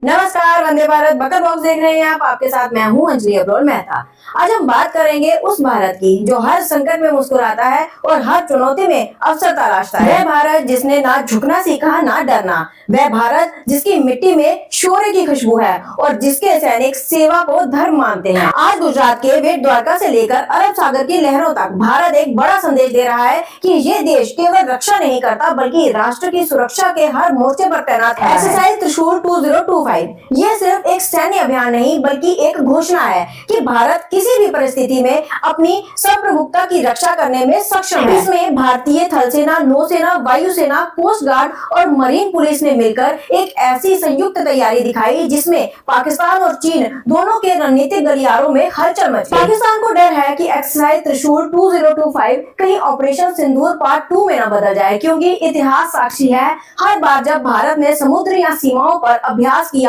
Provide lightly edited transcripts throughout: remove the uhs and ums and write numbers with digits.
नमस्कार, वंदे भारत बकर बॉक्स देख रहे हैं आप। आपके साथ मैं हूं अंजलि अब्रोल मेहता। आज हम बात करेंगे उस भारत की जो हर संकट में मुस्कुराता है और हर चुनौती में अवसर तलाशता है। वह भारत जिसने ना झुकना सीखा ना डरना, वह भारत जिसकी मिट्टी में शौर्य की खुशबू है और जिसके सैनिक सेवा को धर्म मानते हैं। आज गुजरात के बेट द्वारका से लेकर अरब सागर की लहरों तक भारत एक बड़ा संदेश दे रहा है कि ये देश केवल रक्षा नहीं करता बल्कि राष्ट्र की सुरक्षा के हर मोर्चे पर तैनात है। एक्सरसाइज त्रिशूल 2025 ये सिर्फ एक सैन्य अभियान नहीं बल्कि एक घोषणा है कि भारत किसी भी परिस्थिति में अपनी संप्रभुता की रक्षा करने में सक्षम है। इसमें भारतीय थल सेना, नौसेना, वायुसेना, कोस्ट गार्ड और मरीन पुलिस ने मिलकर एक ऐसी संयुक्त तैयारी दिखाई जिसमें पाकिस्तान और चीन दोनों के रणनीतिक गलियारों में हलचल मची। पाकिस्तान को डर है कि एक्सरसाइज त्रिशूल 2025 कहीं ऑपरेशन सिंदूर पार्ट 2 में न बदल जाए, क्योंकि इतिहास साक्षी है हर बार जब भारत ने समुद्र या सीमाओं पर अभ्यास किया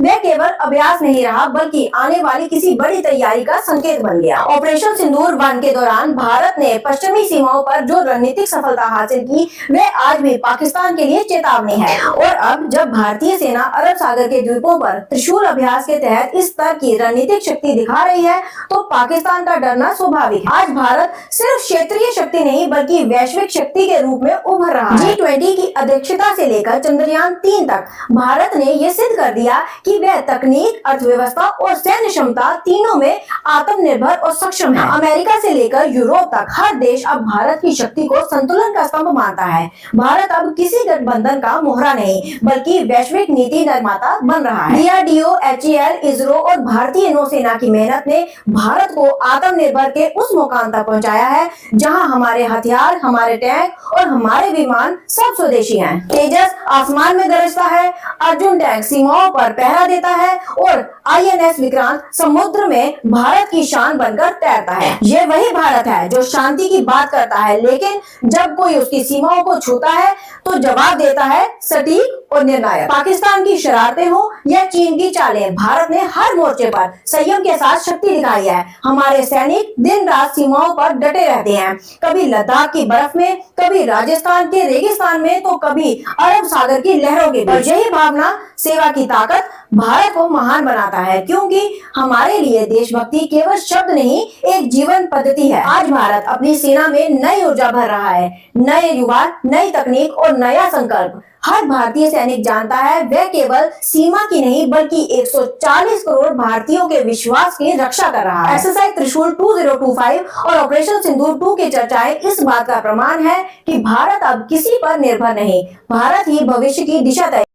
वह केवल अभ्यास नहीं रहा बल्कि आने वाली किसी बड़ी तैयारी का संकेत बन गया। ऑपरेशन सिंदूर 1 के दौरान भारत ने पश्चिमी सीमाओं पर जो रणनीतिक सफलता हासिल की वह आज भी पाकिस्तान के लिए चेतावनी है। और अब जब भारतीय सेना अरब सागर के द्वीपों पर त्रिशूल अभ्यास के तहत इस स्तर की रणनीतिक शक्ति दिखा रही है तो पाकिस्तान का डरना स्वाभाविक है। आज भारत सिर्फ क्षेत्रीय शक्ति नहीं बल्कि वैश्विक शक्ति के रूप में उभर रहा है। G20 की अध्यक्षता से लेकर चंद्रयान 3 तक भारत ने यह सिद्ध कर दिया कि वह तकनीक, अर्थव्यवस्था और सैन्य क्षमता तीनों में आत्मनिर्भर और सक्षम है। अमेरिका से लेकर यूरोप तक हर देश अब भारत की शक्ति को संतुलन का स्तंभ मानता है। भारत अब किसी गठबंधन का मोहरा नहीं बल्कि वैश्विक नीति निर्माता बन रहा है। DRDO, HAL, इसरो और भारतीय नौसेना की मेहनत ने भारत को आत्मनिर्भर के उस मुकाम तक पहुंचाया है जहां हमारे हथियार, हमारे टैंक और हमारे विमान सब स्वदेशी हैं। तेजस आसमान में गरजता है, अर्जुन टैंक सीमाओं पर पहरा देता है और INS विक्रांत समुद्र में भारत की शान बनकर तैरता है। ये वही भारत है जो शांति की बात करता है लेकिन जब कोई उसकी सीमाओं को छूता है तो जवाब देता है सटीक और निर्णायक। पाकिस्तान की शरारतें हो या चीन की चालें, भारत ने हर मोर्चे पर संयम के साथ शक्ति दिखाई है। हमारे सैनिक दिन रात सीमाओं पर डटे रहते हैं, कभी लद्दाख की बर्फ में, कभी राजस्थान के रेगिस्तान में तो कभी अरब सागर की लहरों के बीच। यही भावना, सेवा की ताकत भारत को महान बनाता है, क्योंकि हमारे लिए देशभक्ति केवल शब्द नहीं एक जीवन पद्धति है। आज भारत अपनी सेना में नई ऊर्जा भर रहा है, नए युवा, नई तकनीक और नया संकल्प। हर भारतीय सैनिक जानता है वह केवल सीमा की नहीं बल्कि 140 करोड़ भारतीयों के विश्वास की रक्षा कर रहा है। एक्सरसाइज त्रिशूल 2025 और ऑपरेशन सिंदूर 2 की चर्चाएं इस बात का प्रमाण है कि भारत अब किसी पर निर्भर नहीं, भारत ही भविष्य की दिशा तय